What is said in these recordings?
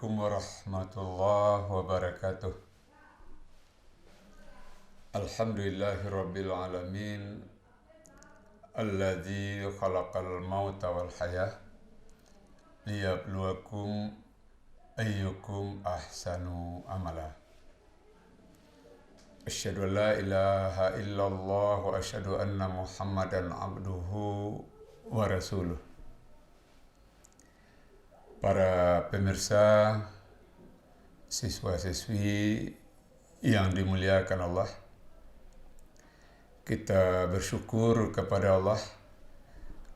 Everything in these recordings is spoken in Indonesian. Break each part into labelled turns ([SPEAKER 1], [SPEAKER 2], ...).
[SPEAKER 1] Assalamualaikum warahmatullahi wabarakatuh. Alhamdulillahirabbil alamin alladzi khalaqal mauta wal hayah liyabluwakum ayyukum ahsanu amala. Asyhadu an la ilaha illallah wa asyhadu anna Muhammadan abduhu wa rasuluh. Para pemirsa, siswa-siswi yang dimuliakan Allah, kita bersyukur kepada Allah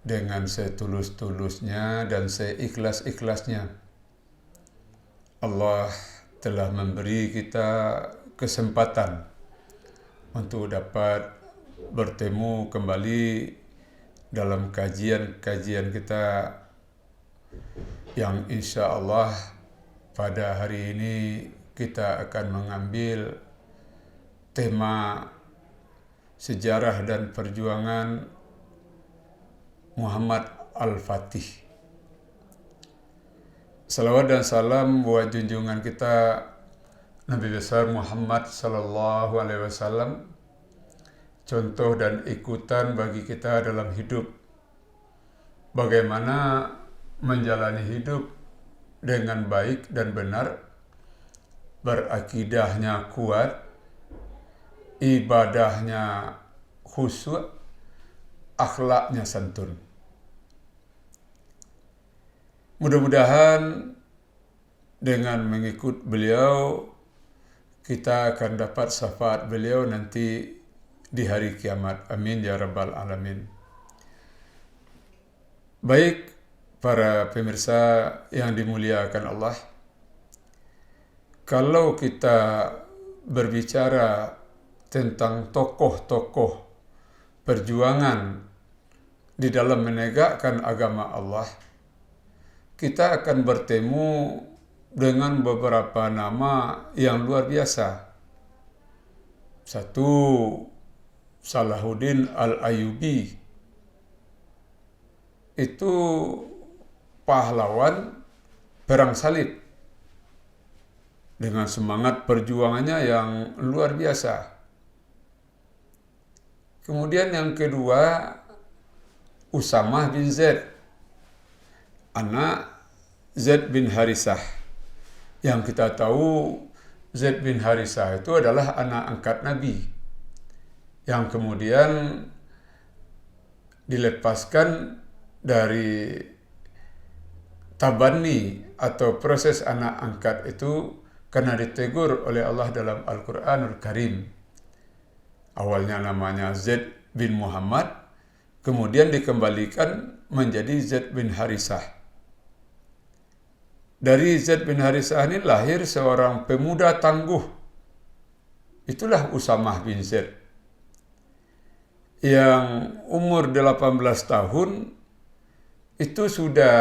[SPEAKER 1] dengan setulus-tulusnya dan seikhlas-ikhlasnya. Allah telah memberi kita kesempatan untuk dapat bertemu kembali dalam kajian-kajian kita yang insya Allah pada hari ini kita akan mengambil tema sejarah dan perjuangan Muhammad Al-Fatih. Salawat dan salam buat junjungan kita Nabi besar Muhammad sallallahu alaihi wasallam, contoh dan ikutan bagi kita dalam hidup. Bagaimana menjalani hidup dengan baik dan benar, berakidahnya kuat, ibadahnya khusyuk, akhlaknya santun. Mudah-mudahan dengan mengikut beliau, kita akan dapat syafaat beliau nanti di hari kiamat. Amin ya rabbal alamin. Baik, para pemirsa yang dimuliakan Allah, kalau kita berbicara tentang tokoh-tokoh perjuangan di dalam menegakkan agama Allah, kita akan bertemu dengan beberapa nama yang luar biasa. Satu, Salahuddin Al-Ayyubi. Itu pahlawan perang salib dengan semangat perjuangannya yang luar biasa. Kemudian yang kedua, Usamah bin Zaid, anak Zaid bin Harisah. Yang kita tahu Zaid bin Harisah itu adalah anak angkat Nabi yang kemudian dilepaskan dari tabani atau proses anak angkat itu karena ditegur oleh Allah dalam Al-Quranul Karim. Awalnya namanya Zaid bin Muhammad, kemudian dikembalikan menjadi Zaid bin Harisah. Dari Zaid bin Harisah ini lahir seorang pemuda tangguh. Itulah Usamah bin Zaid, yang umur 18 tahun itu sudah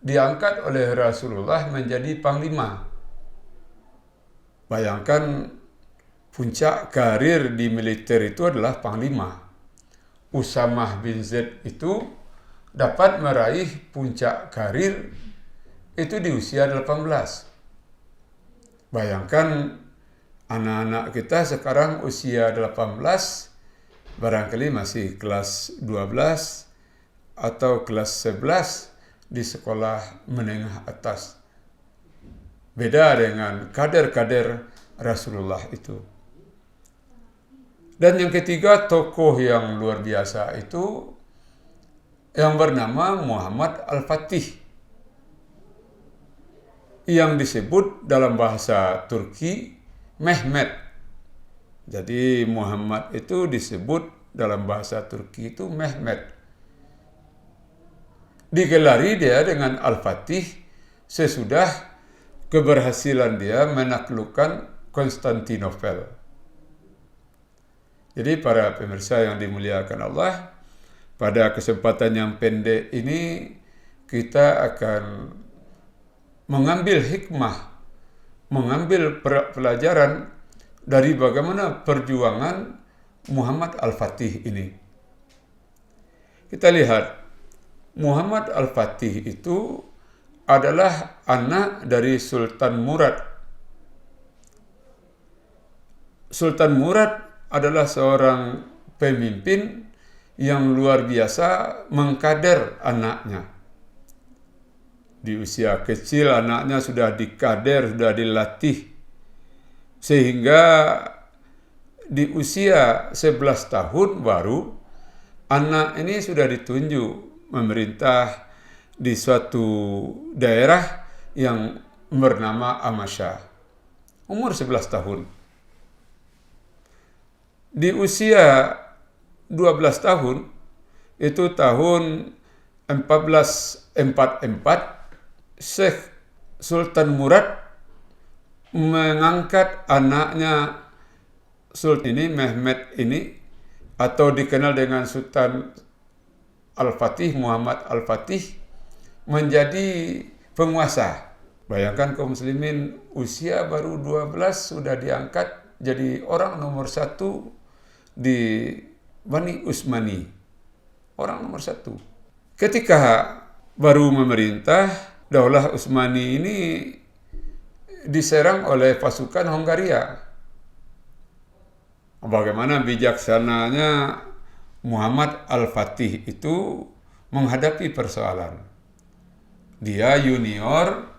[SPEAKER 1] diangkat oleh Rasulullah menjadi panglima. Bayangkan, puncak karir di militer itu adalah panglima. Usamah bin Zaid itu dapat meraih puncak karir itu di usia 18. Bayangkan, anak-anak kita sekarang usia 18, barangkali masih kelas 12 atau kelas 11 di sekolah menengah atas. Beda dengan kader-kader Rasulullah itu. Dan yang ketiga, tokoh yang luar biasa itu yang bernama Muhammad Al-Fatih, yang disebut dalam bahasa Turki Mehmet. Jadi Muhammad itu disebut dalam bahasa Turki itu Mehmet. Digelari dia dengan Al-Fatih sesudah keberhasilan dia menaklukkan Konstantinopel. Jadi para pemirsa yang dimuliakan Allah, pada kesempatan yang pendek ini kita akan mengambil hikmah, mengambil pelajaran dari bagaimana perjuangan Muhammad Al-Fatih ini. Kita lihat, Muhammad Al-Fatih itu adalah anak dari Sultan Murad. Sultan Murad adalah seorang pemimpin yang luar biasa mengkader anaknya. Di usia kecil anaknya sudah dikader, sudah dilatih. Sehingga di usia 11 tahun baru anak ini sudah ditunjuk memerintah di suatu daerah yang bernama Amasya. Umur 11 tahun. Di usia 12 tahun, itu tahun 1444, Syekh Sultan Murad mengangkat anaknya Sultan ini, Mehmet ini, atau dikenal dengan Sultan Al-Fatih, Muhammad Al-Fatih, menjadi penguasa. Bayangkan kaum muslimin usia baru 12 sudah diangkat jadi orang nomor 1 di Bani Utsmani. Orang nomor 1. Ketika baru memerintah, Daulah Utsmani ini diserang oleh pasukan Hongaria. Bagaimana bijaksananya Muhammad Al-Fatih itu menghadapi persoalan. Dia junior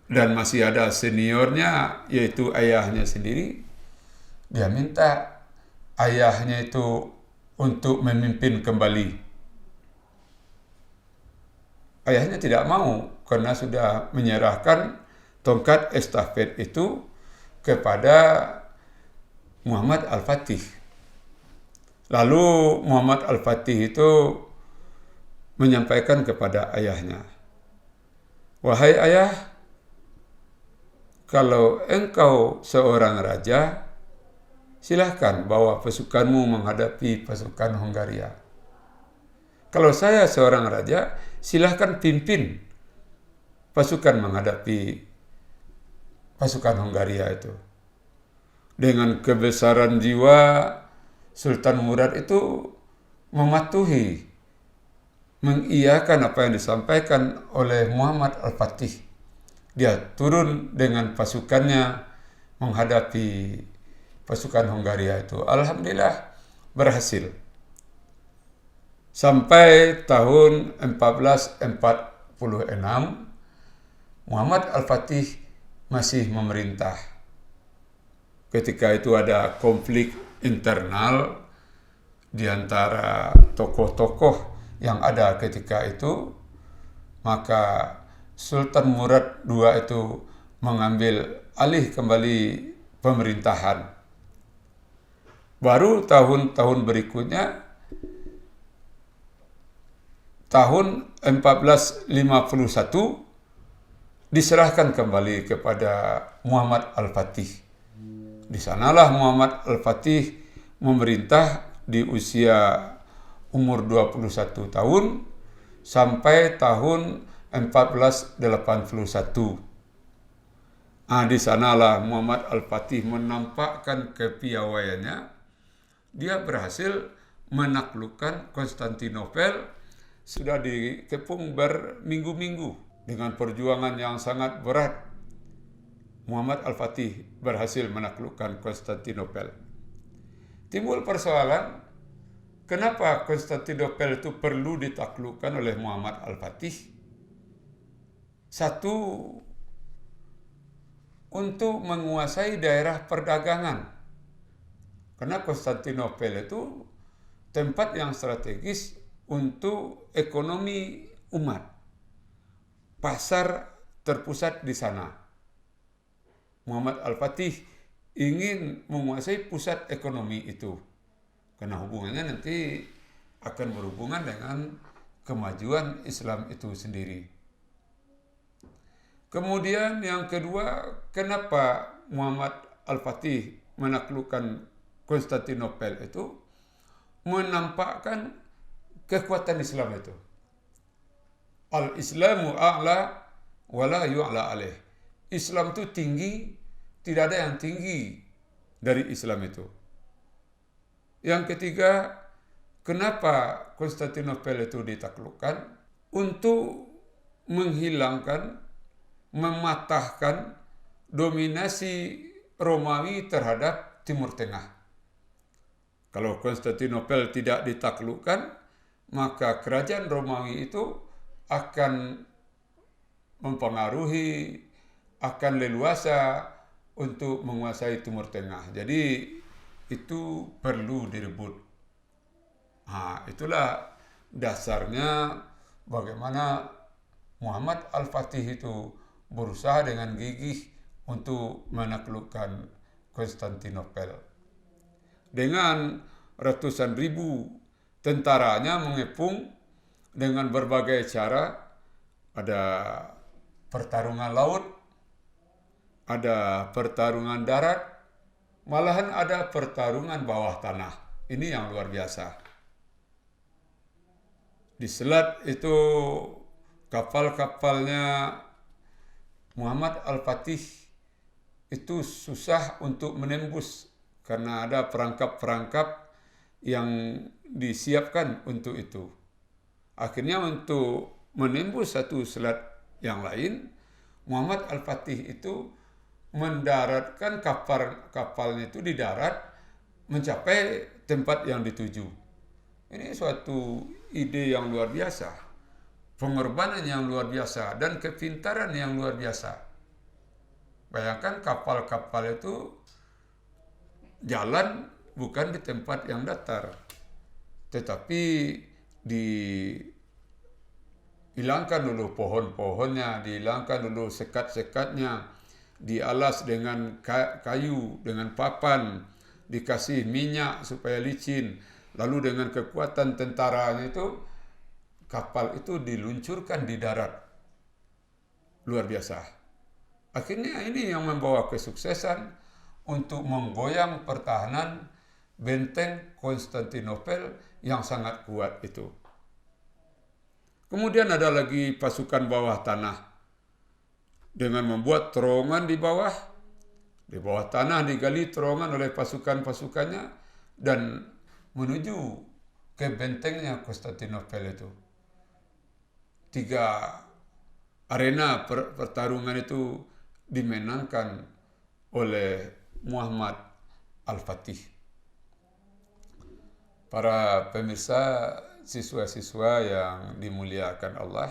[SPEAKER 1] dan masih ada seniornya, yaitu ayahnya sendiri. Dia minta ayahnya itu untuk memimpin kembali. Ayahnya tidak mau karena sudah menyerahkan tongkat estafet itu kepada Muhammad Al-Fatih. Lalu Muhammad Al-Fatih itu menyampaikan kepada ayahnya, "Wahai ayah, kalau engkau seorang raja, silahkan bawa pasukanmu menghadapi pasukan Hongaria. Kalau saya seorang raja, silahkan pimpin pasukan menghadapi pasukan Hongaria itu." Dengan kebesaran jiwa, Sultan Murad itu mematuhi, mengiyakan apa yang disampaikan oleh Muhammad Al-Fatih. Dia turun dengan pasukannya menghadapi pasukan Hongaria itu. Alhamdulillah berhasil. Sampai tahun 1446, Muhammad Al-Fatih masih memerintah. Ketika itu ada konflik internal di antara tokoh-tokoh yang ada ketika itu, maka Sultan Murad II itu mengambil alih kembali pemerintahan. Baru tahun-tahun berikutnya, tahun 1451, diserahkan kembali kepada Muhammad Al-Fatih. Di sanalah Muhammad Al-Fatih memerintah di usia umur 21 tahun sampai tahun 1481. Di sanalah Muhammad Al-Fatih menampakkan kepiawaiannya. Dia berhasil menaklukkan Konstantinopel, sudah dikepung berminggu-minggu dengan perjuangan yang sangat berat. Muhammad Al-Fatih berhasil menaklukkan Konstantinopel. Timbul persoalan, kenapa Konstantinopel itu perlu ditaklukkan oleh Muhammad Al-Fatih? Satu, untuk menguasai daerah perdagangan. Karena Konstantinopel itu tempat yang strategis untuk ekonomi umat. Pasar terpusat di sana. Muhammad Al-Fatih ingin menguasai pusat ekonomi itu. Karena hubungannya nanti akan berhubungan dengan kemajuan Islam itu sendiri. Kemudian yang kedua, kenapa Muhammad Al-Fatih menaklukkan Konstantinopel itu? Menampakkan kekuatan Islam itu. Al-Islamu a'la wa la yu'la alaih. Islam itu tinggi, tidak ada yang tinggi dari Islam itu. Yang ketiga, kenapa Konstantinopel itu ditaklukkan? Untuk menghilangkan, mematahkan dominasi Romawi terhadap Timur Tengah. Kalau Konstantinopel tidak ditaklukkan, maka kerajaan Romawi itu akan mempengaruhi, akan leluasa untuk menguasai Timur Tengah. Jadi itu perlu direbut. Itulah dasarnya bagaimana Muhammad Al-Fatih itu berusaha dengan gigih untuk menaklukkan Konstantinopel. Dengan ratusan ribu tentaranya mengepung dengan berbagai cara. Ada pertarungan laut, ada pertarungan darat, malahan ada pertarungan bawah tanah. Ini yang luar biasa. Di selat itu kapal-kapalnya Muhammad Al-Fatih itu susah untuk menembus karena ada perangkap-perangkap yang disiapkan untuk itu. Akhirnya untuk menembus satu selat yang lain, Muhammad Al-Fatih itu mendaratkan kapalnya itu di darat mencapai tempat yang dituju. Ini suatu ide yang luar biasa, pengorbanan yang luar biasa, dan kepintaran yang luar biasa. Bayangkan kapal-kapal itu jalan bukan di tempat yang datar, tetapi dihilangkan dulu pohon-pohonnya, dihilangkan dulu sekat-sekatnya, dialas dengan kayu, dengan papan, dikasih minyak supaya licin, lalu dengan kekuatan tentaranya itu kapal itu diluncurkan di darat. Luar biasa. Akhirnya ini yang membawa kesuksesan untuk menggoyang pertahanan benteng Konstantinopel yang sangat kuat itu. Kemudian ada lagi pasukan bawah tanah dengan membuat terowongan di bawah tanah digali terowongan oleh pasukan-pasukannya dan menuju ke bentengnya Konstantinopel itu. 3 arena pertarungan itu dimenangkan oleh Muhammad Al-Fatih. Para pemirsa, siswa-siswa yang dimuliakan Allah,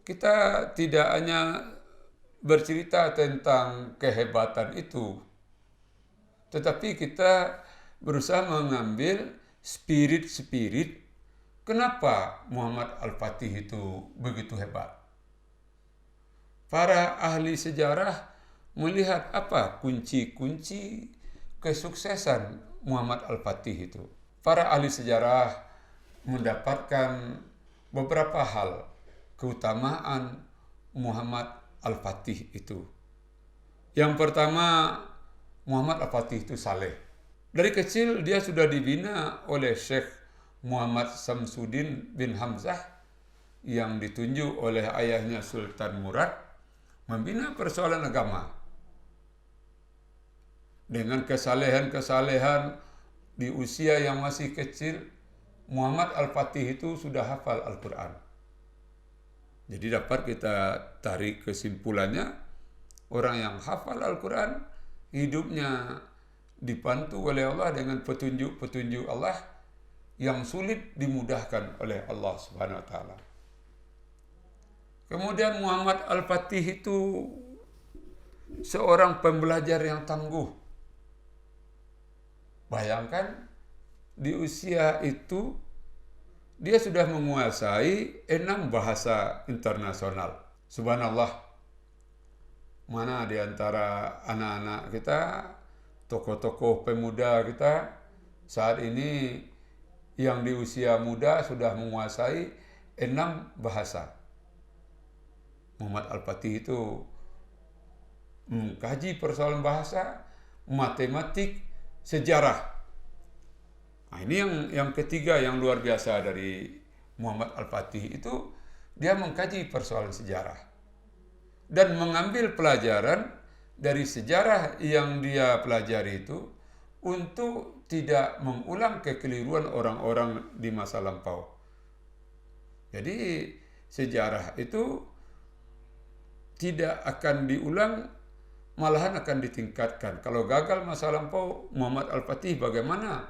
[SPEAKER 1] kita tidak hanya bercerita tentang kehebatan itu, tetapi kita berusaha mengambil spirit kenapa Muhammad Al-Fatih itu begitu hebat. Para ahli sejarah melihat apa kunci-kunci kesuksesan Muhammad Al-Fatih itu. Para ahli sejarah mendapatkan beberapa hal keutamaan Muhammad Al-Fatih itu. Yang pertama, Muhammad Al-Fatih itu saleh. Dari kecil dia sudah dibina oleh Syekh Muhammad Samsuddin bin Hamzah yang ditunjuk oleh ayahnya Sultan Murad membina persoalan agama. Dengan kesalehan-kesalehan di usia yang masih kecil, Muhammad Al-Fatih itu sudah hafal Al-Quran. Jadi dapat kita tarik kesimpulannya, orang yang hafal Al-Quran, hidupnya dibantu oleh Allah dengan petunjuk-petunjuk Allah yang sulit dimudahkan oleh Allah Subhanahu wa taala. Kemudian Muhammad Al-Fatih itu seorang pembelajar yang tangguh. Bayangkan di usia itu dia sudah menguasai 6 bahasa internasional. Subhanallah. Mana di antara anak-anak kita, tokoh-tokoh pemuda kita saat ini yang di usia muda sudah menguasai 6 bahasa. Muhammad Al-Fatih itu mengkaji persoalan bahasa, matematik, sejarah. Nah, ini yang ketiga yang luar biasa dari Muhammad Al-Fatih itu, dia mengkaji persoalan sejarah dan mengambil pelajaran dari sejarah yang dia pelajari itu untuk tidak mengulang kekeliruan orang-orang di masa lampau. Jadi sejarah itu tidak akan diulang, malahan akan ditingkatkan. Kalau gagal masa lampau, Muhammad Al-Fatih bagaimana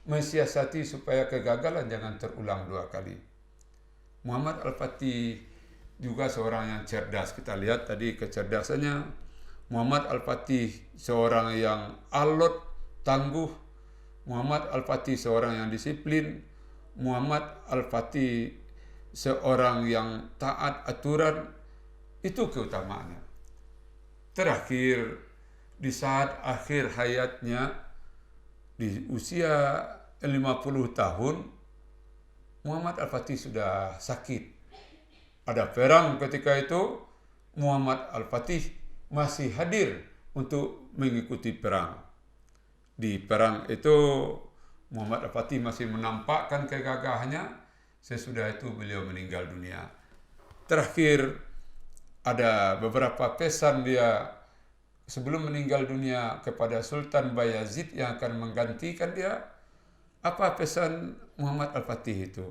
[SPEAKER 1] mensiasati supaya kegagalan jangan terulang 2 kali. Muhammad Al-Fatih juga seorang yang cerdas. Kita lihat tadi kecerdasannya. Muhammad Al-Fatih seorang yang alot, tangguh. Muhammad Al-Fatih seorang yang disiplin. Muhammad Al-Fatih seorang yang taat aturan. Itu keutamaannya. Terakhir, di saat akhir hayatnya, di usia 50 tahun, Muhammad Al-Fatih sudah sakit. Ada perang ketika itu, Muhammad Al-Fatih masih hadir untuk mengikuti perang. Di perang itu, Muhammad Al-Fatih masih menampakkan kegagahannya. Sesudah itu beliau meninggal dunia. Terakhir, ada beberapa pesan dia sebelum meninggal dunia kepada Sultan Bayazid yang akan menggantikan dia. Apa pesan Muhammad Al-Fatih itu?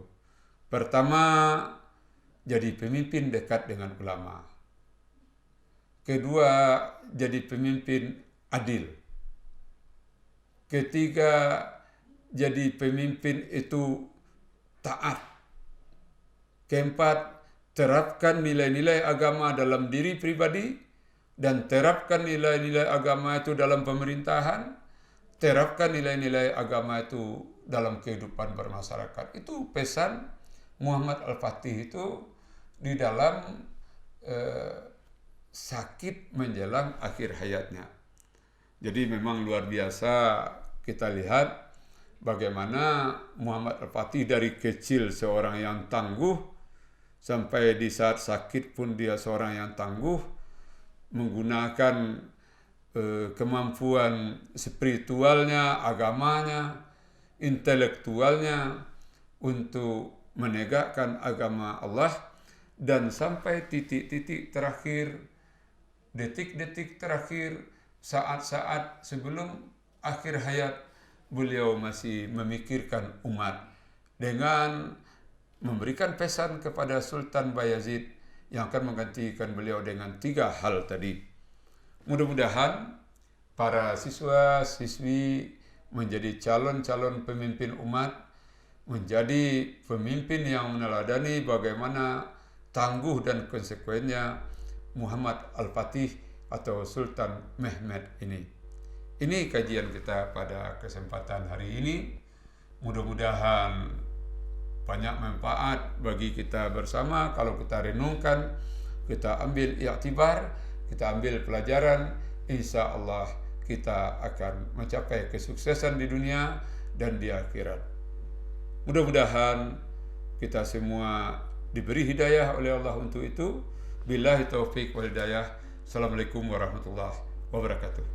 [SPEAKER 1] Pertama, jadi pemimpin dekat dengan ulama. Kedua, jadi pemimpin adil. Ketiga, jadi pemimpin itu taat. Keempat, terapkan nilai-nilai agama dalam diri pribadi dan terapkan nilai-nilai agama itu dalam pemerintahan, terapkan nilai-nilai agama itu dalam kehidupan bermasyarakat. Itu pesan Muhammad Al-Fatih itu di dalam sakit menjelang akhir hayatnya. Jadi memang luar biasa kita lihat bagaimana Muhammad Al-Fatih dari kecil seorang yang tangguh, sampai di saat sakit pun dia seorang yang tangguh, menggunakan kemampuan spiritualnya, agamanya, intelektualnya untuk menegakkan agama Allah. Dan sampai titik-titik terakhir, detik-detik terakhir, saat-saat sebelum akhir hayat, beliau masih memikirkan umat dengan memberikan pesan kepada Sultan Bayazid yang akan menggantikan beliau dengan 3 hal tadi. Mudah-mudahan para siswa-siswi menjadi calon-calon pemimpin umat, menjadi pemimpin yang meneladani bagaimana tangguh dan konsekuennya Muhammad Al-Fatih atau Sultan Mehmed ini. Ini kajian kita pada kesempatan hari ini. Mudah-mudahan banyak manfaat bagi kita bersama kalau kita renungkan, kita ambil iktibar, kita ambil pelajaran, insya Allah kita akan mencapai kesuksesan di dunia dan di akhirat. Mudah-mudahan kita semua diberi hidayah oleh Allah untuk itu. Billahi taufiq wal hidayah. Assalamualaikum warahmatullahi wabarakatuh.